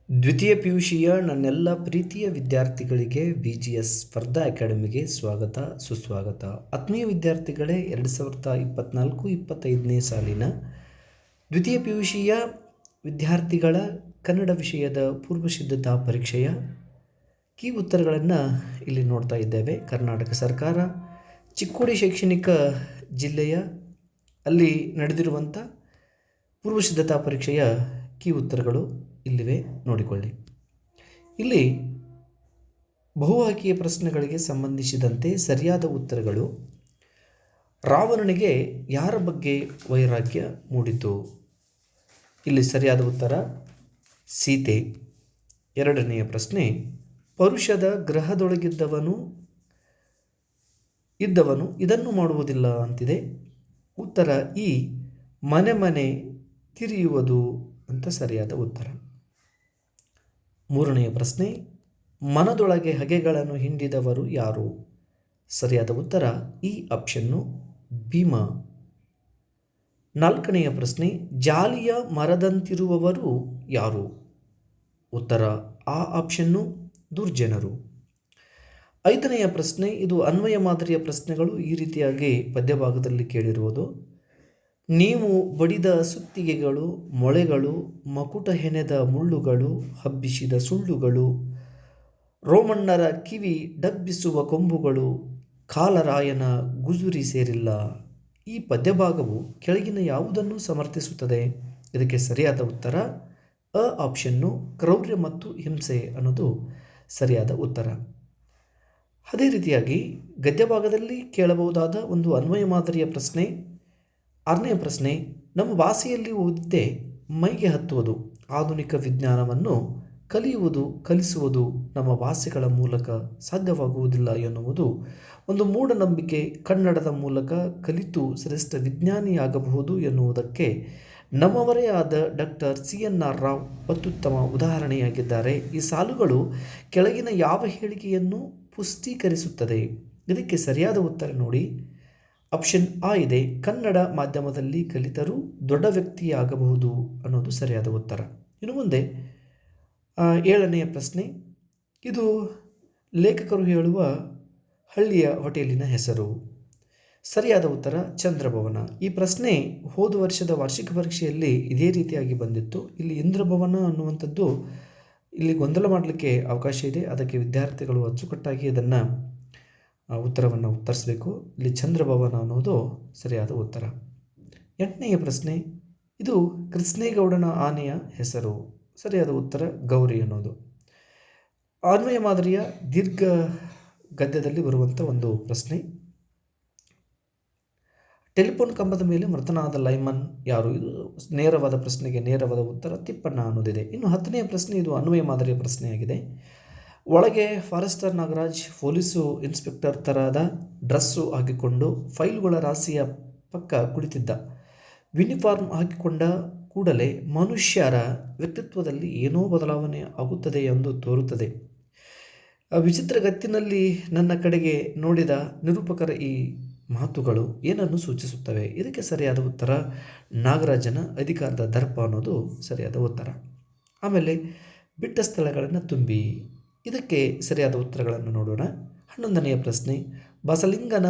ದ್ವಿತೀಯ ಪಿ.ಯು.ಸಿಯ ನನ್ನೆಲ್ಲ ಪ್ರೀತಿಯ ವಿದ್ಯಾರ್ಥಿಗಳಿಗೆ BGS ಸ್ಪರ್ಧಾ ಅಕಾಡೆಮಿಗೆ ಸ್ವಾಗತ ಸುಸ್ವಾಗತ. ಆತ್ಮೀಯ ವಿದ್ಯಾರ್ಥಿಗಳೇ, 2024-25ನೇ ಸಾಲಿನ ದ್ವಿತೀಯ ಪಿ.ಯು.ಸಿಯ ವಿದ್ಯಾರ್ಥಿಗಳ ಕನ್ನಡ ವಿಷಯದ ಪೂರ್ವಸಿದ್ಧತಾ ಪರೀಕ್ಷೆಯ ಕೀ ಉತ್ತರಗಳನ್ನು ಇಲ್ಲಿ ನೋಡ್ತಾ ಇದ್ದೇವೆ. ಕರ್ನಾಟಕ ಸರ್ಕಾರ ಚಿಕ್ಕೋಡಿ ಶೈಕ್ಷಣಿಕ ಜಿಲ್ಲೆಯ ಅಲ್ಲಿ ನಡೆದಿರುವಂಥ ಪೂರ್ವಸಿದ್ಧತಾ ಪರೀಕ್ಷೆಯ ಕೀ ಉತ್ತರಗಳು ಇಲ್ಲಿವೆ, ನೋಡಿಕೊಳ್ಳಿ. ಇಲ್ಲಿ ಬಹು ಆಯ್ಕೆಯ ಪ್ರಶ್ನೆಗಳಿಗೆ ಸಂಬಂಧಿಸಿದಂತೆ ಸರಿಯಾದ ಉತ್ತರಗಳು: ರಾವಣನಿಗೆ ಯಾರ ಬಗ್ಗೆ ವೈರಾಗ್ಯ ಮೂಡಿತು? ಇಲ್ಲಿ ಸರಿಯಾದ ಉತ್ತರ ಸೀತೆ. ಎರಡನೆಯ ಪ್ರಶ್ನೆ: ಪರುಷದ ಗ್ರಹದೊಳಗಿದ್ದವನು ಇದನ್ನು ಮಾಡುವುದಿಲ್ಲ ಅಂತಿದೆ. ಉತ್ತರ ಈ ಮನೆ ಮನೆ ತಿರಿಯುವುದು ಅಂತ ಸರಿಯಾದ ಉತ್ತರ. ಮೂರನೆಯ ಪ್ರಶ್ನೆ: ಮನದೊಳಗೆ ಹಗೆಗಳನ್ನು ಹಿಂಡಿದವರು ಯಾರು? ಸರಿಯಾದ ಉತ್ತರ ಈ ಆಪ್ಷನ್ನು ಭೀಮ. ನಾಲ್ಕನೆಯ ಪ್ರಶ್ನೆ: ಜಾಲಿಯ ಮರದಂತಿರುವವರು ಯಾರು? ಉತ್ತರ ಆ ಆಪ್ಷನ್ನು ದುರ್ಜನರು. ಐದನೆಯ ಪ್ರಶ್ನೆ: ಇದು ಅನ್ವಯ ಮಾದರಿಯ ಪ್ರಶ್ನೆಗಳು. ಈ ರೀತಿಯಾಗಿ ಪದ್ಯಭಾಗದಲ್ಲಿ ಕೇಳಿರುವುದು: ನೀವು ಬಡಿದ ಸುತ್ತಿಗೆಗಳು, ಮೊಳೆಗಳು, ಮಕುಟ ಹೆಣೆದ ಮುಳ್ಳುಗಳು, ಹಬ್ಬಿಸಿದ ಸುಳ್ಳುಗಳು, ರೋಮಣ್ಣರ ಕಿವಿ ಡಬ್ಬಿಸುವ ಕೊಂಬುಗಳು, ಕಾಲರಾಯನ ಗುಜುರಿ ಸೇರಿಲ್ಲ. ಈ ಪದ್ಯಭಾಗವು ಕೆಳಗಿನ ಯಾವುದನ್ನು ಸಮರ್ಥಿಸುತ್ತದೆ? ಇದಕ್ಕೆ ಸರಿಯಾದ ಉತ್ತರ ಅ ಆಪ್ಷನ್ನು ಕ್ರೌರ್ಯ ಮತ್ತು ಹಿಂಸೆ ಅನ್ನೋದು ಸರಿಯಾದ ಉತ್ತರ. ಅದೇ ರೀತಿಯಾಗಿ ಗದ್ಯಭಾಗದಲ್ಲಿ ಕೇಳಬಹುದಾದ ಒಂದು ಅನ್ವಯ ಮಾದರಿಯ ಪ್ರಶ್ನೆ. ಆರನೆಯ ಪ್ರಶ್ನೆ: ನಮ್ಮ ಭಾಷೆಯಲ್ಲಿ ಓದಿದ್ದೇ ಮೈಗೆ ಹತ್ತುವುದು. ಆಧುನಿಕ ವಿಜ್ಞಾನವನ್ನು ಕಲಿಸುವುದು ನಮ್ಮ ಭಾಷೆಗಳ ಮೂಲಕ ಸಾಧ್ಯವಾಗುವುದಿಲ್ಲ ಎನ್ನುವುದು ಒಂದು ಮೂಢನಂಬಿಕೆ. ಕನ್ನಡದ ಮೂಲಕ ಕಲಿತು ಶ್ರೇಷ್ಠ ವಿಜ್ಞಾನಿಯಾಗಬಹುದು ಎನ್ನುವುದಕ್ಕೆ ನಮ್ಮವರೇ ಆದ ಡಾಕ್ಟರ್ CNR ರಾವ್ ಅತ್ಯುತ್ತಮ ಉದಾಹರಣೆಯಾಗಿದ್ದಾರೆ. ಈ ಸಾಲುಗಳು ಕೆಳಗಿನ ಯಾವ ಹೇಳಿಕೆಯನ್ನು ಪುಷ್ಟೀಕರಿಸುತ್ತದೆ? ಇದಕ್ಕೆ ಸರಿಯಾದ ಉತ್ತರ ನೋಡಿ, ಆಪ್ಷನ್ ಆ ಇದೆ. ಕನ್ನಡ ಮಾಧ್ಯಮದಲ್ಲಿ ಕಲಿತರೂ ದೊಡ್ಡ ವ್ಯಕ್ತಿಯಾಗಬಹುದು ಅನ್ನೋದು ಸರಿಯಾದ ಉತ್ತರ. ಇನ್ನು ಮುಂದೆ ಏಳನೆಯ ಪ್ರಶ್ನೆ: ಇದು ಲೇಖಕರು ಹೇಳುವ ಹಳ್ಳಿಯ ಹೋಟೆಲಿನ ಹೆಸರು. ಸರಿಯಾದ ಉತ್ತರ ಚಂದ್ರಭವನ. ಈ ಪ್ರಶ್ನೆ ಹೋದ ವರ್ಷದ ವಾರ್ಷಿಕ ಪರೀಕ್ಷೆಯಲ್ಲಿ ಇದೇ ರೀತಿಯಾಗಿ ಬಂದಿತ್ತು. ಇಲ್ಲಿ ಇಂದ್ರಭವನ ಅನ್ನುವಂಥದ್ದು ಇಲ್ಲಿ ಗೊಂದಲ ಮಾಡಲಿಕ್ಕೆ ಅವಕಾಶ ಇದೆ. ಅದಕ್ಕೆ ವಿದ್ಯಾರ್ಥಿಗಳು ಅಚ್ಚುಕಟ್ಟಾಗಿ ಅದನ್ನು ಉತ್ತರವನ್ನು ಉತ್ತರಿಸಬೇಕು. ಇಲ್ಲಿ ಚಂದ್ರಭವನ ಅನ್ನೋದು ಸರಿಯಾದ ಉತ್ತರ. ಎಂಟನೆಯ ಪ್ರಶ್ನೆ: ಇದು ಕೃಷ್ಣೇಗೌಡನ ಆನೆಯ ಹೆಸರು. ಸರಿಯಾದ ಉತ್ತರ ಗೌರಿ ಅನ್ನೋದು. ಅನ್ವಯ ಮಾದರಿಯ ದೀರ್ಘ ಗದ್ಯದಲ್ಲಿ ಬರುವಂಥ ಒಂದು ಪ್ರಶ್ನೆ. ಟೆಲಿಫೋನ್ ಕಂಬದ ಮೇಲೆ ಮೃತನಾದ ಲೈಮನ್ ಯಾರು? ಇದು ನೇರವಾದ ಪ್ರಶ್ನೆಗೆ ನೇರವಾದ ಉತ್ತರ ತಿಪ್ಪಣ್ಣ ಅನ್ನೋದಿದೆ. ಇನ್ನು 10ನೆಯ ಪ್ರಶ್ನೆ, ಇದು ಅನ್ವಯ ಮಾದರಿಯ ಪ್ರಶ್ನೆಯಾಗಿದೆ. ಒಳಗೆ ಫಾರೆಸ್ಟರ್ ನಾಗರಾಜ್ ಪೊಲೀಸು ಇನ್ಸ್ಪೆಕ್ಟರ್ ಥರದ ಡ್ರೆಸ್ಸು ಹಾಕಿಕೊಂಡು ಫೈಲ್ಗಳ ರಾಶಿಯ ಪಕ್ಕ ಕುಳಿತಿದ್ದ. ಯೂನಿಫಾರ್ಮ್ ಹಾಕಿಕೊಂಡ ಕೂಡಲೇ ಮನುಷ್ಯರ ವ್ಯಕ್ತಿತ್ವದಲ್ಲಿ ಏನೋ ಬದಲಾವಣೆ ಆಗುತ್ತದೆ ಎಂದು ತೋರುತ್ತದೆ. ವಿಚಿತ್ರಗತ್ತಿನಲ್ಲಿ ನನ್ನ ಕಡೆಗೆ ನೋಡಿದ ನಿರೂಪಕರ ಈ ಮಾತುಗಳು ಏನನ್ನು ಸೂಚಿಸುತ್ತವೆ? ಇದಕ್ಕೆ ಸರಿಯಾದ ಉತ್ತರ ನಾಗರಾಜನ ಅಧಿಕಾರದ ದರ್ಪ ಅನ್ನೋದು ಸರಿಯಾದ ಉತ್ತರ. ಆಮೇಲೆ ಬಿಟ್ಟ ಸ್ಥಳಗಳನ್ನು ತುಂಬಿ. ಇದಕ್ಕೆ ಸರಿಯಾದ ಉತ್ತರಗಳನ್ನು ನೋಡೋಣ. 11ನೆಯ ಪ್ರಶ್ನೆ: ಬಸಲಿಂಗನ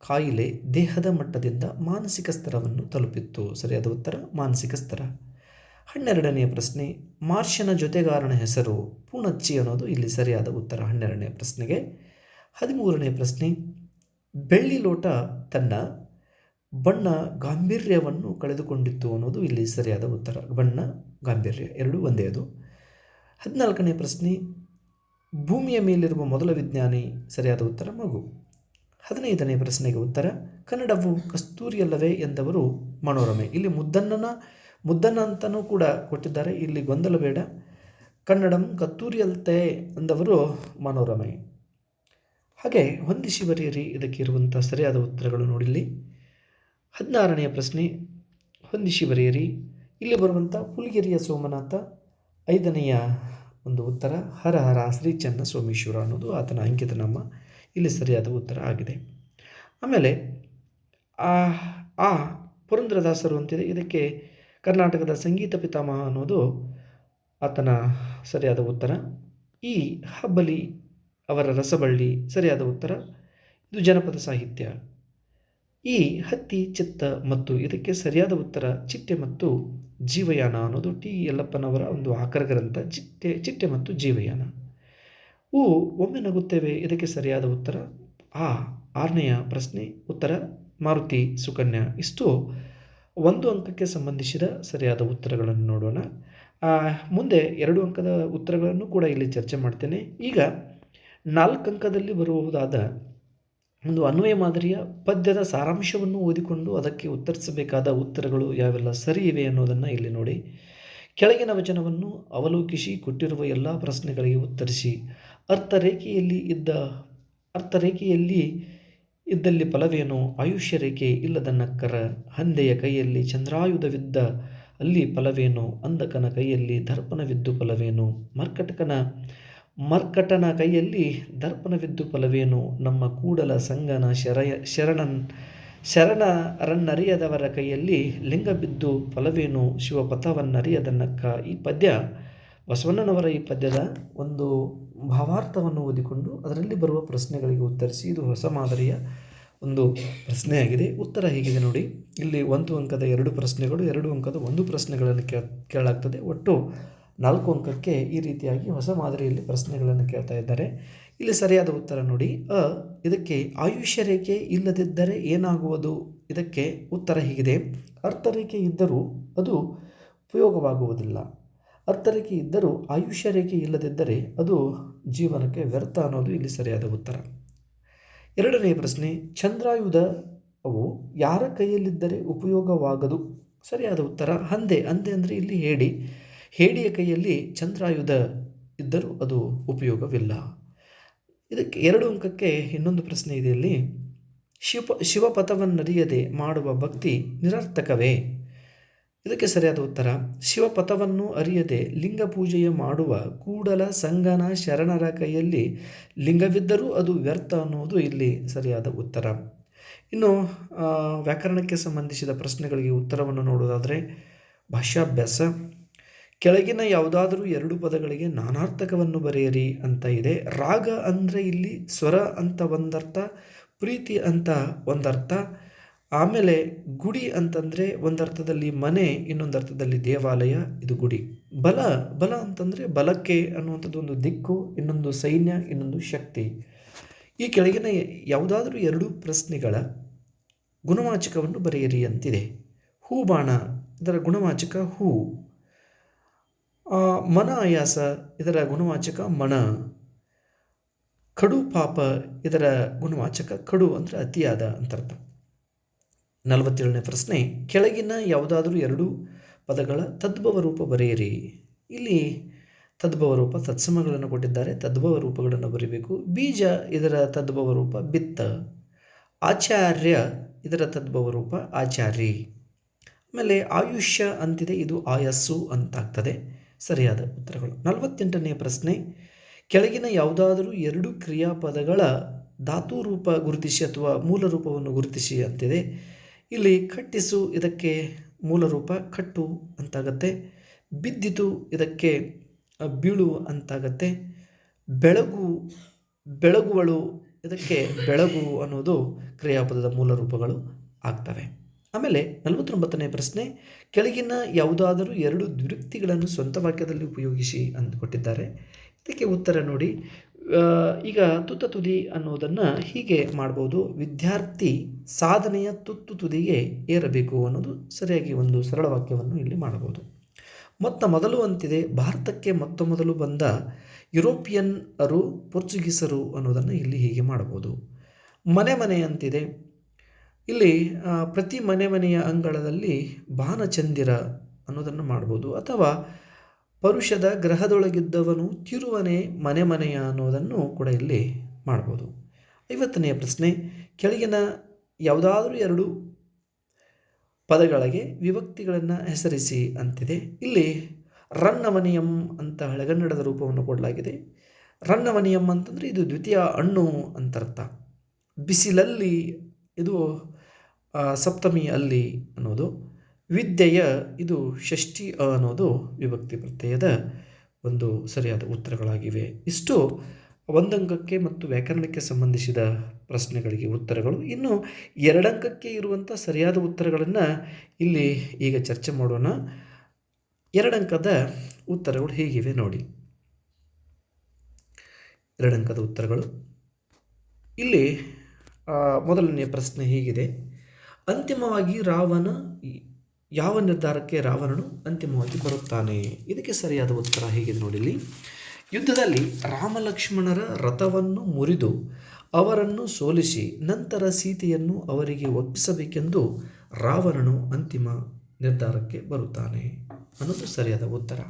ಕಾಯಿಲೆ ದೇಹದ ಮಟ್ಟದಿಂದ ಮಾನಸಿಕ ಸ್ತರವನ್ನು ತಲುಪಿತ್ತು. ಸರಿಯಾದ ಉತ್ತರ ಮಾನಸಿಕ ಸ್ತರ. 12ನೆಯ ಪ್ರಶ್ನೆ: ಮಾರ್ಷನ ಜೊತೆಗಾರನ ಹೆಸರು? ಪೂಣಚ್ಚಿ ಅನ್ನೋದು ಇಲ್ಲಿ ಸರಿಯಾದ ಉತ್ತರ 12ನೇ ಪ್ರಶ್ನೆಗೆ. 13ನೇ ಪ್ರಶ್ನೆ: ಬೆಳ್ಳಿ ಲೋಟ ತನ್ನ ಬಣ್ಣ ಗಾಂಭೀರ್ಯವನ್ನು ಕಳೆದುಕೊಂಡಿತ್ತು ಅನ್ನೋದು ಇಲ್ಲಿ ಸರಿಯಾದ ಉತ್ತರ. ಬಣ್ಣ ಗಾಂಭೀರ್ಯ ಎರಡೂ ಒಂದೇ ಅದು. 14ನೇ ಪ್ರಶ್ನೆ: ಭೂಮಿಯ ಮೇಲಿರುವ ಮೊದಲ ವಿಜ್ಞಾನಿ? ಸರಿಯಾದ ಉತ್ತರ ಮಗು. 15ನೇ ಪ್ರಶ್ನೆಗೆ ಉತ್ತರ: ಕನ್ನಡವು ಕಸ್ತೂರಿಯಲ್ಲವೇ ಎಂದವರು ಮನೋರಮೆ. ಇಲ್ಲಿ ಮುದ್ದನ್ನ ಅಂತಲೂ ಕೂಡ ಕೊಟ್ಟಿದ್ದಾರೆ. ಇಲ್ಲಿ ಗೊಂದಲ ಬೇಡ. ಕನ್ನಡಂ ಕತ್ತೂರಿಯಲ್ತೆ ಎಂದವರು ಮನೋರಮೆ. ಹಾಗೆ ಹೊಂದಿಸಿ ಬರೆಯಿರಿ. ಇದಕ್ಕೆ ಇರುವಂಥ ಸರಿಯಾದ ಉತ್ತರಗಳು ನೋಡಿಲ್ಲಿ. 16ನೆಯ ಪ್ರಶ್ನೆ: ಹೊಂದಿಸಿ ಬರೆಯಿರಿ. ಇಲ್ಲಿ ಬರುವಂಥ ಹುಲಿಗೆರೆಯ ಸೋಮನಾಥ. 5ನೆಯ ಒಂದು ಉತ್ತರ ಹರಹರ ಶ್ರೀ ಚನ್ನ ಸೋಮೇಶ್ವರ ಅನ್ನೋದು ಆತನ ಅಂಕಿತನಾಮ. ಇಲ್ಲಿ ಸರಿಯಾದ ಉತ್ತರ ಆಗಿದೆ. ಆಮೇಲೆ ಪುರಂದರದಾಸರು ಅಂತಿದೆ. ಇದಕ್ಕೆ ಕರ್ನಾಟಕದ ಸಂಗೀತ ಪಿತಾಮಹ ಅನ್ನೋದು ಆತನ ಸರಿಯಾದ ಉತ್ತರ. ಈ ಹಬ್ಬಲಿ ಅವರ ರಸಬಳ್ಳಿ ಸರಿಯಾದ ಉತ್ತರ. ಇದು ಜನಪದ ಸಾಹಿತ್ಯ. ಈ ಹತ್ತಿ ಚಿತ್ತ ಮತ್ತು ಇದಕ್ಕೆ ಸರಿಯಾದ ಉತ್ತರ ಚಿಟ್ಟೆ ಮತ್ತು ಜೀವಯಾನ ಅನ್ನೋದು ಟಿ ಯಲ್ಲಪ್ಪನವರ ಒಂದು ಆಕರ ಗ್ರಂಥ ಚಿಟ್ಟೆ ಮತ್ತು ಜೀವಯಾನ. ಹೂ ಒಮ್ಮೆ ನಗುತ್ತೇವೆ ಇದಕ್ಕೆ ಸರಿಯಾದ ಉತ್ತರ ಆ 6ನೆಯ ಪ್ರಶ್ನೆ ಉತ್ತರ ಮಾರುತಿ ಸುಕನ್ಯಾ. ಇಷ್ಟು ಒಂದು ಅಂಕಕ್ಕೆ ಸಂಬಂಧಿಸಿದ ಸರಿಯಾದ ಉತ್ತರಗಳನ್ನು ನೋಡೋಣ. ಮುಂದೆ 2 ಅಂಕದ ಉತ್ತರಗಳನ್ನು ಕೂಡ ಇಲ್ಲಿ ಚರ್ಚೆ ಮಾಡ್ತೇನೆ. ಈಗ 4 ಅಂಕದಲ್ಲಿ ಬರಬಹುದಾದ ಒಂದು ಅನ್ವಯ ಮಾದರಿಯ ಪದ್ಯದ ಸಾರಾಂಶವನ್ನು ಓದಿಕೊಂಡು ಅದಕ್ಕೆ ಉತ್ತರಿಸಬೇಕಾದ ಉತ್ತರಗಳು ಯಾವೆಲ್ಲ ಸರಿ ಇವೆ ಅನ್ನೋದನ್ನು ಇಲ್ಲಿ ನೋಡಿ. ಕೆಳಗಿನ ವಚನವನ್ನು ಅವಲೋಕಿಸಿ ಕೊಟ್ಟಿರುವ ಎಲ್ಲ ಪ್ರಶ್ನೆಗಳಿಗೆ ಉತ್ತರಿಸಿ. ಅರ್ಥರೇಖೆಯಲ್ಲಿ ಇದ್ದಲ್ಲಿ ಫಲವೇನು? ಆಯುಷ್ಯ ರೇಖೆ ಇಲ್ಲದ ನಕ್ಕರ ಹಂದೆಯ ಕೈಯಲ್ಲಿ ಚಂದ್ರಾಯುಧವಿದ್ದ ಅಲ್ಲಿ ಫಲವೇನು? ಅಂಧಕನ ಕೈಯಲ್ಲಿ ದರ್ಪಣವಿದ್ದು ಫಲವೇನು? ಮರ್ಕಟನ ಕೈಯಲ್ಲಿ ದರ್ಪಣವಿದ್ದು ಫಲವೇನು? ನಮ್ಮ ಕೂಡಲ ಸಂಗನ ಶರಣರನ್ನರಿಯದವರ ಕೈಯಲ್ಲಿ ಲಿಂಗ ಬಿದ್ದು ಫಲವೇನು? ಶಿವಪಥವನ್ನರಿಯದ ನಕ್ಕ. ಈ ಪದ್ಯ ಬಸವಣ್ಣನವರ ಈ ಪದ್ಯದ ಒಂದು ಭಾವಾರ್ಥವನ್ನು ಓದಿಕೊಂಡು ಅದರಲ್ಲಿ ಬರುವ ಪ್ರಶ್ನೆಗಳಿಗೆ ಉತ್ತರಿಸಿ. ಇದು ಹೊಸ ಮಾದರಿಯ ಒಂದು ಪ್ರಶ್ನೆಯಾಗಿದೆ. ಉತ್ತರ ಹೀಗಿದೆ ನೋಡಿ. ಇಲ್ಲಿ 1 ಅಂಕದ 2 ಪ್ರಶ್ನೆಗಳು, 2 ಅಂಕದ 1 ಪ್ರಶ್ನೆಗಳನ್ನು ಕೇಳಲಾಗ್ತದೆ. ಒಟ್ಟು 4 ಅಂಕಕ್ಕೆ ಈ ರೀತಿಯಾಗಿ ಹೊಸ ಮಾದರಿಯಲ್ಲಿ ಪ್ರಶ್ನೆಗಳನ್ನು ಕೇಳ್ತಾ ಇದ್ದಾರೆ. ಇಲ್ಲಿ ಸರಿಯಾದ ಉತ್ತರ ನೋಡಿ. ಇದಕ್ಕೆ ಆಯುಷ್ಯ ರೇಖೆ ಇಲ್ಲದಿದ್ದರೆ ಏನಾಗುವುದು? ಇದಕ್ಕೆ ಉತ್ತರ ಹೀಗಿದೆ. ಅರ್ಥರೇಖೆ ಇದ್ದರೂ ಅದು ಉಪಯೋಗವಾಗುವುದಿಲ್ಲ. ಅರ್ಥರೇಖೆ ಇದ್ದರೂ ಆಯುಷ್ಯ ರೇಖೆ ಇಲ್ಲದಿದ್ದರೆ ಅದು ಜೀವನಕ್ಕೆ ವ್ಯರ್ಥ ಅನ್ನೋದು ಇಲ್ಲಿ ಸರಿಯಾದ ಉತ್ತರ. 2ನೇ ಪ್ರಶ್ನೆ, ಚಂದ್ರಾಯುಧವು ಯಾರ ಕೈಯಲ್ಲಿದ್ದರೆ ಉಪಯೋಗವಾಗದು? ಸರಿಯಾದ ಉತ್ತರ ಹಂದೆ ಅಂದರೆ ಇಲ್ಲಿ ಹೇಡಿಯ ಕೈಯಲ್ಲಿ ಚಂದ್ರಾಯುಧ ಇದ್ದರೂ ಅದು ಉಪಯೋಗವಿಲ್ಲ. ಇದಕ್ಕೆ 2 ಅಂಕಕ್ಕೆ ಇನ್ನೊಂದು ಪ್ರಶ್ನೆ ಇದೆ. ಇಲ್ಲಿ ಶಿವಪಥವನ್ನರಿಯದೆ ಮಾಡುವ ಭಕ್ತಿ ನಿರರ್ಥಕವೇ? ಇದಕ್ಕೆ ಸರಿಯಾದ ಉತ್ತರ ಶಿವಪಥವನ್ನು ಅರಿಯದೆ ಲಿಂಗ ಪೂಜೆಯ ಮಾಡುವ ಕೂಡಲ ಸಂಗನ ಶರಣರ ಕೈಯಲ್ಲಿ ಲಿಂಗವಿದ್ದರೂ ಅದು ವ್ಯರ್ಥ ಅನ್ನುವುದು ಇಲ್ಲಿ ಸರಿಯಾದ ಉತ್ತರ. ಇನ್ನು ವ್ಯಾಕರಣಕ್ಕೆ ಸಂಬಂಧಿಸಿದ ಪ್ರಶ್ನೆಗಳಿಗೆ ಉತ್ತರವನ್ನು ನೋಡೋದಾದರೆ ಭಾಷಾಭ್ಯಾಸ. ಕೆಳಗಿನ ಯಾವುದಾದರೂ 2 ಪದಗಳಿಗೆ ನಾನಾರ್ಥಕವನ್ನು ಬರೆಯಿರಿ ಅಂತ ಇದೆ. ರಾಗ ಅಂದರೆ ಇಲ್ಲಿ ಸ್ವರ ಅಂತ ಒಂದರ್ಥ, ಪ್ರೀತಿ ಅಂತ ಒಂದರ್ಥ. ಆಮೇಲೆ ಗುಡಿ ಅಂತಂದರೆ ಒಂದರ್ಥದಲ್ಲಿ ಮನೆ, ಇನ್ನೊಂದರ್ಥದಲ್ಲಿ ದೇವಾಲಯ, ಇದು ಗುಡಿ. ಬಲ ಅಂತಂದರೆ ಬಲಕ್ಕೆ ಅನ್ನುವಂಥದ್ದು ಒಂದು ದಿಕ್ಕು, ಇನ್ನೊಂದು ಸೈನ್ಯ, ಇನ್ನೊಂದು ಶಕ್ತಿ. ಈ ಕೆಳಗಿನ ಯಾವುದಾದ್ರೂ 2 ಪ್ರಶ್ನೆಗಳ ಗುಣವಾಚಕವನ್ನು ಬರೆಯಿರಿ ಅಂತಿದೆ. ಹೂಬಾಣ ಇದರ ಗುಣವಾಚಕ ಹೂ. ಮನ ಆಯಾಸ ಇದರ ಗುಣವಾಚಕ ಮನ. ಕಡು ಪಾಪ ಇದರ ಗುಣವಾಚಕ ಕಡು ಅಂದರೆ ಅತಿಯಾದ ಅಂತರ್ಥ. 47ನೇ ಪ್ರಶ್ನೆ, ಕೆಳಗಿನ ಯಾವುದಾದ್ರೂ 2 ಪದಗಳ ತದ್ಭವ ರೂಪ ಬರೆಯಿರಿ. ಇಲ್ಲಿ ತದ್ಭವ ರೂಪ ತತ್ಸಮಗಳನ್ನು ಕೊಟ್ಟಿದ್ದಾರೆ. ತದ್ಭವ ರೂಪಗಳನ್ನು ಬರೀಬೇಕು. ಬೀಜ ಇದರ ತದ್ಭವ ರೂಪ ಬಿತ್ತ. ಆಚಾರ್ಯ ಇದರ ತದ್ಭವ ರೂಪ ಆಚಾರಿ. ಆಮೇಲೆ ಆಯುಷ್ಯ ಅಂತಿದೆ, ಇದು ಆಯಸ್ಸು ಅಂತಾಗ್ತದೆ. ಸರಿಯಾದ ಉತ್ತರಗಳು. 48ನೇ ಪ್ರಶ್ನೆ, ಕೆಳಗಿನ ಯಾವುದಾದರೂ 2 ಕ್ರಿಯಾಪದಗಳ ಧಾತು ರೂಪ ಗುರುತಿಸಿ ಅಥವಾ ಮೂಲ ರೂಪವನ್ನು ಗುರುತಿಸಿ ಅಂತಿದೆ. ಇಲ್ಲಿ ಕಟ್ಟಿಸು ಇದಕ್ಕೆ ಮೂಲ ರೂಪ ಕಟ್ಟು ಅಂತಾಗತ್ತೆ. ಬಿದ್ದಿತು ಇದಕ್ಕೆ ಬೀಳು ಅಂತಾಗತ್ತೆ. ಬೆಳಗುವಳು ಇದಕ್ಕೆ ಬೆಳಗು ಅನ್ನೋದು ಕ್ರಿಯಾಪದದ ಮೂಲ ರೂಪಗಳು ಆಗ್ತವೆ. ಆಮೇಲೆ 49ನೇ ಪ್ರಶ್ನೆ, ಕೆಳಗಿನ ಯಾವುದಾದರೂ 2 ದ್ವಿರುಕ್ತಿಗಳನ್ನು ಸ್ವಂತ ವಾಕ್ಯದಲ್ಲಿ ಉಪಯೋಗಿಸಿ ಅಂತ ಕೊಟ್ಟಿದ್ದಾರೆ. ಇದಕ್ಕೆ ಉತ್ತರ ನೋಡಿ. ಈಗ ತುತ್ತ ತುದಿ ಅನ್ನೋದನ್ನು ಹೀಗೆ ಮಾಡ್ಬೋದು. ವಿದ್ಯಾರ್ಥಿ ಸಾಧನೆಯ ತುದಿಗೆ ಏರಬೇಕು ಅನ್ನೋದು ಸರಿಯಾಗಿ ಒಂದು ಸರಳ ವಾಕ್ಯವನ್ನು ಇಲ್ಲಿ ಮಾಡಬಹುದು. ಮೊದಲು ಅಂತಿದೆ. ಭಾರತಕ್ಕೆ ಮೊದಲು ಬಂದ ಯುರೋಪಿಯನ್ನರು ಪೋರ್ಚುಗೀಸರು ಅನ್ನೋದನ್ನು ಇಲ್ಲಿ ಹೀಗೆ ಮಾಡಬಹುದು. ಮನೆ ಅಂತಿದೆ. ಇಲ್ಲಿ ಪ್ರತಿ ಮನೆಯ ಅಂಗಳದಲ್ಲಿ ಬಾನಚಂದಿರ ಅನ್ನೋದನ್ನು ಮಾಡ್ಬೋದು. ಅಥವಾ ಪರುಷದ ಗ್ರಹದೊಳಗಿದ್ದವನು ತಿರುವನೆ ಮನೆಯ ಅನ್ನೋದನ್ನು ಕೂಡ ಇಲ್ಲಿ ಮಾಡ್ಬೋದು. 50ನೇ ಪ್ರಶ್ನೆ, ಕೆಳಗಿನ ಯಾವುದಾದ್ರೂ 2 ಪದಗಳಿಗೆ ವಿಭಕ್ತಿಗಳನ್ನು ಹೆಸರಿಸಿ ಅಂತಿದೆ. ಇಲ್ಲಿ ರನ್ನವನಿಯಂ ಅಂತ ಹಳೆಗನ್ನಡದ ರೂಪವನ್ನು ಕೊಡಲಾಗಿದೆ. ರನ್ನವನಿಯಂ ಅಂತಂದರೆ ಇದು ದ್ವಿತೀಯ ಹಣ್ಣು ಅಂತರ್ಥ. ಬಿಸಿಲಲ್ಲಿ ಇದು ಸಪ್ತಮಿ ಅಲ್ಲಿ ಅನ್ನೋದು. ವಿದ್ಯೆಯ ಇದು ಷಷ್ಠಿ ಅನ್ನೋದು ವಿಭಕ್ತಿ ಪ್ರತ್ಯಯದ ಒಂದು ಸರಿಯಾದ ಉತ್ತರಗಳಾಗಿವೆ. ಇಷ್ಟು ಒಂದಂಕಕ್ಕೆ ಮತ್ತು ವ್ಯಾಕರಣಕ್ಕೆ ಸಂಬಂಧಿಸಿದ ಪ್ರಶ್ನೆಗಳಿಗೆ ಉತ್ತರಗಳು. ಇನ್ನು ಎರಡಂಕಕ್ಕೆ ಇರುವಂಥ ಸರಿಯಾದ ಉತ್ತರಗಳನ್ನು ಇಲ್ಲಿ ಈಗ ಚರ್ಚೆ ಮಾಡೋಣ. ಎರಡಂಕದ ಉತ್ತರಗಳು ಹೀಗಿವೆ ನೋಡಿ. ಎರಡಂಕದ ಉತ್ತರಗಳು ಇಲ್ಲಿ ಮೊದಲನೆಯ ಪ್ರಶ್ನೆ ಹೀಗಿದೆ: ಅಂತಿಮವಾಗಿ ಯಾವ ನಿರ್ಧಾರಕ್ಕೆ ರಾವಣನು ಅಂತಿಮವಾಗಿ ಬರುತ್ತಾನೆ? ಇದಕ್ಕೆ ಸರಿಯಾದ ಉತ್ತರ ಹೀಗಿದೆ ನೋಡಿ. ಇಲ್ಲಿ ಯುದ್ಧದಲ್ಲಿ ರಾಮಲಕ್ಷ್ಮಣರ ರಥವನ್ನು ಮುರಿದು ಅವರನ್ನು ಸೋಲಿಸಿ ನಂತರ ಸೀತೆಯನ್ನು ಅವರಿಗೆ ಒಪ್ಪಿಸಬೇಕೆಂದು ರಾವಣನು ಅಂತಿಮ ನಿರ್ಧಾರಕ್ಕೆ ಬರುತ್ತಾನೆ ಅನ್ನೋದು ಸರಿಯಾದ ಉತ್ತರ.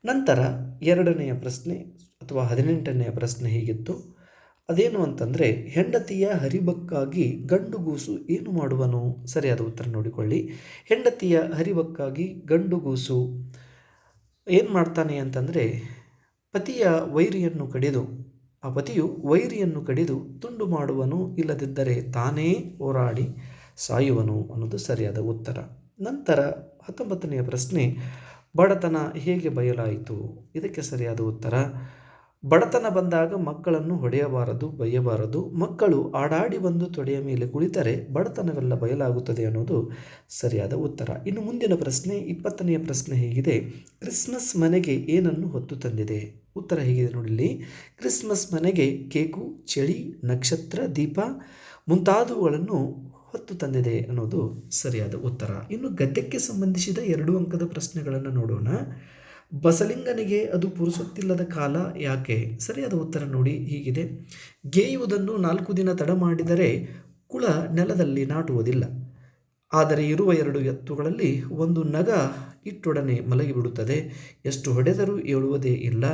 ನಂತರ ಎರಡನೆಯ ಪ್ರಶ್ನೆ ಅಥವಾ 18ನೆಯ ಪ್ರಶ್ನೆ ಹೀಗಿತ್ತು. ಅದೇನು ಅಂತಂದರೆ, ಹೆಂಡತಿಯ ಹರಿಬಕ್ಕಾಗಿ ಗಂಡುಗೂಸು ಏನು ಮಾಡುವನು? ಸರಿಯಾದ ಉತ್ತರ ನೋಡಿಕೊಳ್ಳಿ. ಹೆಂಡತಿಯ ಹರಿಬಕ್ಕಾಗಿ ಗಂಡುಗೂಸು ಏನು ಮಾಡ್ತಾನೆ ಅಂತಂದರೆ, ಪತಿಯು ವೈರಿಯನ್ನು ಕಡಿದು ತುಂಡು ಮಾಡುವನು, ಇಲ್ಲದಿದ್ದರೆ ತಾನೇ ಹೋರಾಡಿ ಸಾಯುವನು ಅನ್ನೋದು ಸರಿಯಾದ ಉತ್ತರ. ನಂತರ 19ನೆಯ ಪ್ರಶ್ನೆ, ಬಡತನ ಹೇಗೆ ಬಯಲಾಯಿತು? ಇದಕ್ಕೆ ಸರಿಯಾದ ಉತ್ತರ: ಬಡತನ ಬಂದಾಗ ಮಕ್ಕಳನ್ನು ಹೊಡೆಯಬಾರದು, ಬೈಯಬಾರದು. ಮಕ್ಕಳು ಆಡಾಡಿ ಬಂದು ತೊಡೆಯ ಮೇಲೆ ಕುಳಿತರೆ ಬಡತನವೆಲ್ಲ ಬಯಲಾಗುತ್ತದೆ ಅನ್ನೋದು ಸರಿಯಾದ ಉತ್ತರ. ಇನ್ನು ಮುಂದಿನ ಪ್ರಶ್ನೆ 20ನೆಯ ಪ್ರಶ್ನೆ ಹೀಗಿದೆ: ಕ್ರಿಸ್ಮಸ್ ಮನೆಗೆ ಏನನ್ನು ಹೊತ್ತು ತಂದಿದೆ? ಉತ್ತರ ಹೀಗಿದೆ ನೋಡಿ. ಕ್ರಿಸ್ಮಸ್ ಮನೆಗೆ ಕೇಕು, ಚಳಿ, ನಕ್ಷತ್ರ, ದೀಪ ಮುಂತಾದವುಗಳನ್ನು ಹೊತ್ತು ತಂದಿದೆ ಅನ್ನೋದು ಸರಿಯಾದ ಉತ್ತರ. ಇನ್ನು ಗದ್ಯಕ್ಕೆ ಸಂಬಂಧಿಸಿದ 2 ಅಂಕದ ಪ್ರಶ್ನೆಗಳನ್ನು ನೋಡೋಣ. ಬಸಲಿಂಗನಿಗೆ ಅದು ಪುರುಸೊತ್ತಿಲ್ಲದ ಕಾಲ ಯಾಕೆ? ಸರಿಯಾದ ಉತ್ತರ ನೋಡಿ ಹೀಗಿದೆ: ಗೇಯುವುದನ್ನು 4 ದಿನ ತಡ ಮಾಡಿದರೆ ಕುಳ ನೆಲದಲ್ಲಿ ನಾಟುವುದಿಲ್ಲ. ಆದರೆ ಇರುವ 2 ಎತ್ತುಗಳಲ್ಲಿ ಒಂದು ನಗ ಇಟ್ಟೊಡನೆ ಮಲಗಿಬಿಡುತ್ತದೆ, ಎಷ್ಟು ಹೊಡೆದರೂ ಏಳುವುದೇ ಇಲ್ಲ.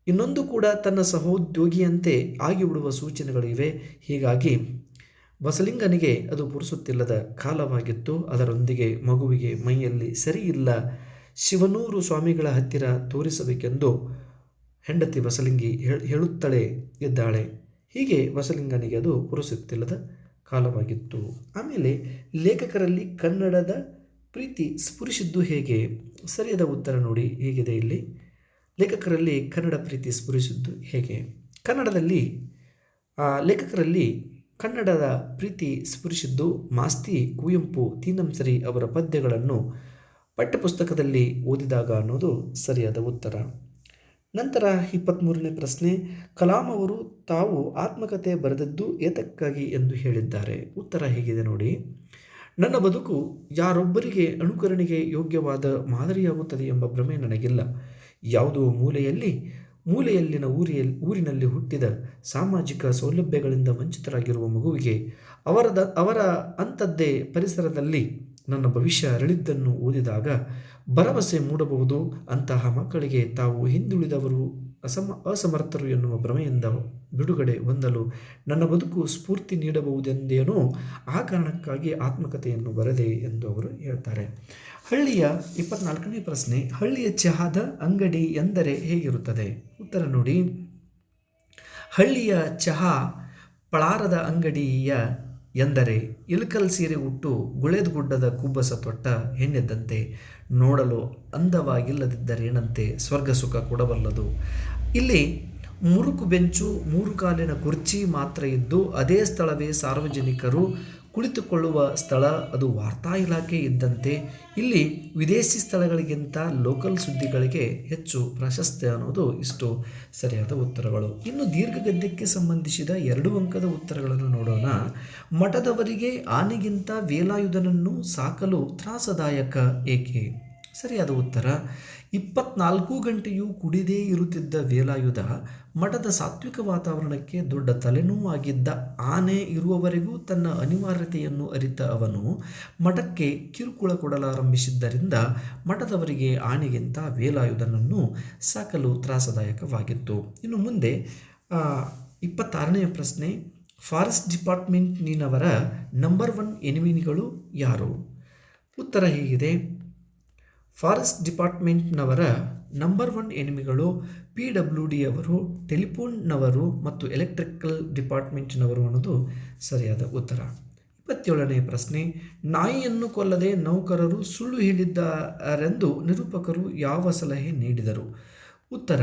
ಇನ್ನೊಂದು ಕೂಡ ತನ್ನ ಸಹೋದ್ಯೋಗಿಯಂತೆ ಆಗಿಬಿಡುವ ಸೂಚನೆಗಳಿವೆ. ಹೀಗಾಗಿ ಬಸಲಿಂಗನಿಗೆ ಅದು ಪುರುಸೊತ್ತಿಲ್ಲದ ಕಾಲವಾಗಿತ್ತು. ಅದರೊಂದಿಗೆ ಮಗುವಿಗೆ ಮೈಯಲ್ಲಿ ಸರಿಯಿಲ್ಲ. ಶಿವನೂರು ಸ್ವಾಮಿಗಳ ಹತ್ತಿರ ತೋರಿಸಬೇಕೆಂದು ಹೆಂಡತಿ ಬಸಲಿಂಗಿ ಹೇಳುತ್ತಲೇ ಇದ್ದಾಳೆ. ಹೀಗೆ ಬಸಲಿಂಗನಿಗೆ ಅದು ಪುರುಸೊತ್ತಿಲ್ಲದ ಕಾಲವಾಗಿತ್ತು. ಆಮೇಲೆ ಲೇಖಕರಲ್ಲಿ ಕನ್ನಡದ ಪ್ರೀತಿ ಸ್ಫುರಿಸಿದ್ದು ಹೇಗೆ? ಸರಿಯಾದ ಉತ್ತರ ನೋಡಿ ಹೇಗಿದೆ ಇಲ್ಲಿ. ಲೇಖಕರಲ್ಲಿ ಕನ್ನಡ ಪ್ರೀತಿ ಸ್ಫುರಿಸಿದ್ದು ಹೇಗೆ? ಲೇಖಕರಲ್ಲಿ ಕನ್ನಡದ ಪ್ರೀತಿ ಸ್ಫುರಿಸಿದ್ದು ಮಾಸ್ತಿ, ಕುವೆಂಪು, ತೀನಂಸರಿ ಅವರ ಪದ್ಯಗಳನ್ನು ಪಠ್ಯಪುಸ್ತಕದಲ್ಲಿ ಓದಿದಾಗ ಅನ್ನೋದು ಸರಿಯಾದ ಉತ್ತರ. ನಂತರ 23ನೇ ಪ್ರಶ್ನೆ, ಕಲಾಂ ಅವರು ತಾವು ಆತ್ಮಕಥೆ ಬರೆದದ್ದು ಏತಕ್ಕಾಗಿ ಎಂದು ಹೇಳಿದ್ದಾರೆ? ಉತ್ತರ ಹೀಗಿದೆ ನೋಡಿ: ನನ್ನ ಬದುಕು ಯಾರೊಬ್ಬರಿಗೆ ಅನುಕರಣೆಗೆ ಯೋಗ್ಯವಾದ ಮಾದರಿಯಾಗುತ್ತದೆ ಎಂಬ ಭ್ರಮೆ ನನಗಿಲ್ಲ. ಯಾವುದೋ ಮೂಲೆಯಲ್ಲಿನ ಊರಿನಲ್ಲಿ ಹುಟ್ಟಿದ ಸಾಮಾಜಿಕ ಸೌಲಭ್ಯಗಳಿಂದ ವಂಚಿತರಾಗಿರುವ ಮಗುವಿಗೆ ಅವರ ಅಂಥದ್ದೇ ಪರಿಸರದಲ್ಲಿ ನನ್ನ ಭವಿಷ್ಯ ಅರಳಿದ್ದನ್ನು ಓದಿದಾಗ ಭರವಸೆ ಮೂಡಬಹುದು. ಅಂತಹ ಮಕ್ಕಳಿಗೆ ತಾವು ಹಿಂದುಳಿದವರು, ಅಸಮರ್ಥರು ಎನ್ನುವ ಭ್ರಮೆಯಿಂದ ಬಿಡುಗಡೆ ಹೊಂದಲು ನನ್ನ ಬದುಕು ಸ್ಫೂರ್ತಿ ನೀಡಬಹುದೆಂದೇನೋ ಆ ಕಾರಣಕ್ಕಾಗಿ ಆತ್ಮಕಥೆಯನ್ನು ಬರೆದೆ ಎಂದು ಅವರು ಹೇಳ್ತಾರೆ. 24ನೇ ಪ್ರಶ್ನೆ, ಹಳ್ಳಿಯ ಚಹಾದ ಅಂಗಡಿ ಎಂದರೆ ಹೇಗಿರುತ್ತದೆ? ಉತ್ತರ ನೋಡಿ: ಹಳ್ಳಿಯ ಚಹಾ ಪಳಾರದ ಅಂಗಡಿಯ ಎಂದರೆ ಇಳಕಲ್ ಸೀರೆ ಉಟ್ಟು ಗುಳೇದಗುಡ್ಡದ ಕುಬ್ಬಸ ತೊಟ್ಟ ಹೆಣ್ಣಿದ್ದಂತೆ, ನೋಡಲು ಅಂದವಾಗಿಲ್ಲದಿದ್ದರೇನಂತೆ, ಸ್ವರ್ಗ ಸುಖ ಕೊಡಬಲ್ಲದು. ಇಲ್ಲಿ ಮುರುಕು ಬೆಂಚು, 3 ಕಾಲಿನ ಕುರ್ಚಿ ಮಾತ್ರ ಇದ್ದು ಅದೇ ಸ್ಥಳವೇ ಸಾರ್ವಜನಿಕರು ಕುಳಿತುಕೊಳ್ಳುವ ಸ್ಥಳ. ಅದು ವಾರ್ತಾ ಇಲಾಖೆ ಇದ್ದಂತೆ. ಇಲ್ಲಿ ವಿದೇಶಿ ಸ್ಥಳಗಳಿಗಿಂತ ಲೋಕಲ್ ಸುದ್ದಿಗಳಿಗೆ ಹೆಚ್ಚು ಪ್ರಾಶಸ್ತ್ಯ ಅನ್ನೋದು ಇಷ್ಟು ಸರಿಯಾದ ಉತ್ತರಗಳು. ಇನ್ನು ದೀರ್ಘಗದ್ಯಕ್ಕೆ ಸಂಬಂಧಿಸಿದ 2 ಅಂಕದ ಉತ್ತರಗಳನ್ನು ನೋಡೋಣ. ಮಠದವರಿಗೆ ಆನೆಗಿಂತ ವೇಲಾಯುಧನನ್ನು ಸಾಕಲು ತ್ರಾಸದಾಯಕ ಏಕೆ? ಸರಿಯಾದ ಉತ್ತರ: 24 ಗಂಟೆಯೂ ಕುಡಿದೇ ಇರುತ್ತಿದ್ದ ವೇಲಾಯುಧ ಮಠದ ಸಾತ್ವಿಕ ವಾತಾವರಣಕ್ಕೆ ದೊಡ್ಡ ತಲೆನೋವಾಗಿದ್ದ. ಆನೆ ಇರುವವರೆಗೂ ತನ್ನ ಅನಿವಾರ್ಯತೆಯನ್ನು ಅರಿತ ಅವನು ಮಠಕ್ಕೆ ಕಿರುಕುಳ ಕೊಡಲಾರಂಭಿಸಿದ್ದರಿಂದ ಮಠದವರಿಗೆ ಆನೆಗಿಂತ ವೇಲಾಯುಧನನ್ನು ಸಾಕಲು ತ್ರಾಸದಾಯಕವಾಗಿತ್ತು. ಇನ್ನು ಮುಂದೆ 26ನೇ ಪ್ರಶ್ನೆ, ಫಾರೆಸ್ಟ್ ಡಿಪಾರ್ಟ್ಮೆಂಟ್ನವರ ನಂಬರ್ 1 ಎನಿಮಿಗಳು ಯಾರು? ಉತ್ತರ ಹೀಗಿದೆ: ಫಾರೆಸ್ಟ್ ಡಿಪಾರ್ಟ್ಮೆಂಟ್ನವರ ನಂಬರ್ 1 ಎನಿಮಿಗಳು PWD ಅವರು, ಟೆಲಿಫೋನ್ನವರು ಮತ್ತು ಎಲೆಕ್ಟ್ರಿಕಲ್ ಡಿಪಾರ್ಟ್ಮೆಂಟ್ನವರು ಅನ್ನೋದು ಸರಿಯಾದ ಉತ್ತರ. 27ನೇ ಪ್ರಶ್ನೆ, ನಾಯಿಯನ್ನು ಕೊಲ್ಲದೆ ನೌಕರರು ಸುಳ್ಳು ಹೇಳಿದ್ದಾರೆಂದು ನಿರೂಪಕರು ಯಾವ ಸಲಹೆ ನೀಡಿದರು? ಉತ್ತರ: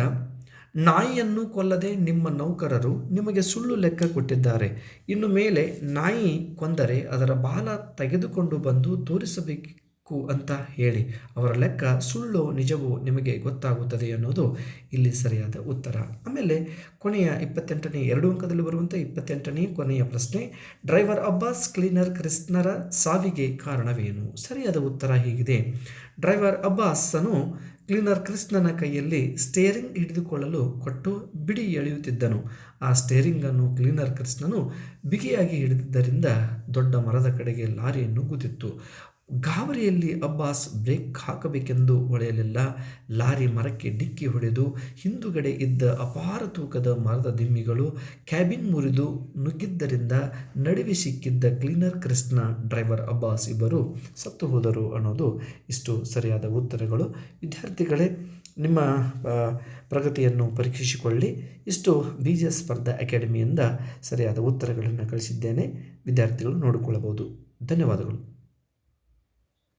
ನಾಯಿಯನ್ನು ಕೊಲ್ಲದೆ ನಿಮ್ಮ ನೌಕರರು ನಿಮಗೆ ಸುಳ್ಳು ಲೆಕ್ಕ ಕೊಟ್ಟಿದ್ದಾರೆ. ಇನ್ನು ಮೇಲೆ ನಾಯಿ ಕೊಂದರೆ ಅದರ ಬಾಲ ತೆಗೆದುಕೊಂಡು ಬಂದು ತೋರಿಸಬೇಕು ಅಂತ ಹೇಳಿ. ಅವರ ಲೆಕ್ಕ ಸುಳ್ಳೋ ನಿಜವೋ ನಿಮಗೆ ಗೊತ್ತಾಗುತ್ತದೆ ಅನ್ನೋದು ಇಲ್ಲಿ ಸರಿಯಾದ ಉತ್ತರ. ಆಮೇಲೆ ಕೊನೆಯ 28ನೇ 2 ಅಂಕದಲ್ಲಿ ಬರುವಂಥ 28ನೇ ಕೊನೆಯ ಪ್ರಶ್ನೆ: ಡ್ರೈವರ್ ಅಬ್ಬಾಸ್ ಕ್ಲೀನರ್ ಕ್ರಿಸ್ನರ ಸಾವಿಗೆ ಕಾರಣವೇನು? ಸರಿಯಾದ ಉತ್ತರ ಹೀಗಿದೆ: ಡ್ರೈವರ್ ಅಬ್ಬಾಸನು ಕ್ಲೀನರ್ ಕ್ರಿಸ್ನನ ಕೈಯಲ್ಲಿ ಸ್ಟೇರಿಂಗ್ ಹಿಡಿದುಕೊಳ್ಳಲು ಕೊಟ್ಟು ಬಿಡಿ ಎಳೆಯುತ್ತಿದ್ದನು. ಆ ಸ್ಟೇರಿಂಗನ್ನು ಕ್ಲೀನರ್ ಕ್ರಿಸ್ನನು ಬಿಗಿಯಾಗಿ ಹಿಡಿದಿದ್ದರಿಂದ ದೊಡ್ಡ ಮರದ ಕಡೆಗೆ ಲಾರಿಯನ್ನು ಗುದ್ದಿತು. ಗಾಬರಿಯಲ್ಲಿ ಅಬ್ಬಾಸ್ ಬ್ರೇಕ್ ಹಾಕಬೇಕೆಂದು ಹೊಳೆಯಲಿಲ್ಲ. ಲಾರಿ ಮರಕ್ಕೆ ಡಿಕ್ಕಿ ಹೊಡೆದು ಹಿಂದುಗಡೆ ಇದ್ದ ಅಪಾರ ತೂಕದ ಮರದ ದಿಮ್ಮಿಗಳು ಕ್ಯಾಬಿನ್ ಮುರಿದು ನುಗ್ಗಿದ್ದರಿಂದ ನಡುವೆ ಸಿಕ್ಕಿದ್ದ ಕ್ಲೀನರ್ ಕ್ರಿಸ್ನ ಡ್ರೈವರ್ ಅಬ್ಬಾಸ್ ಇಬ್ಬರು ಸತ್ತು ಹೋದರು ಅನ್ನೋದು ಇಷ್ಟು ಸರಿಯಾದ ಉತ್ತರಗಳು. ವಿದ್ಯಾರ್ಥಿಗಳೇ, ನಿಮ್ಮ ಪ್ರಗತಿಯನ್ನು ಪರೀಕ್ಷಿಸಿಕೊಳ್ಳಿ. ಇಷ್ಟು ಬೀಜ ಸ್ಪರ್ಧಾ ಅಕಾಡೆಮಿಯಿಂದ ಸರಿಯಾದ ಉತ್ತರಗಳನ್ನು ಕಳಿಸಿದ್ದೇನೆ. ವಿದ್ಯಾರ್ಥಿಗಳು ನೋಡಿಕೊಳ್ಳಬಹುದು. ಧನ್ಯವಾದಗಳು.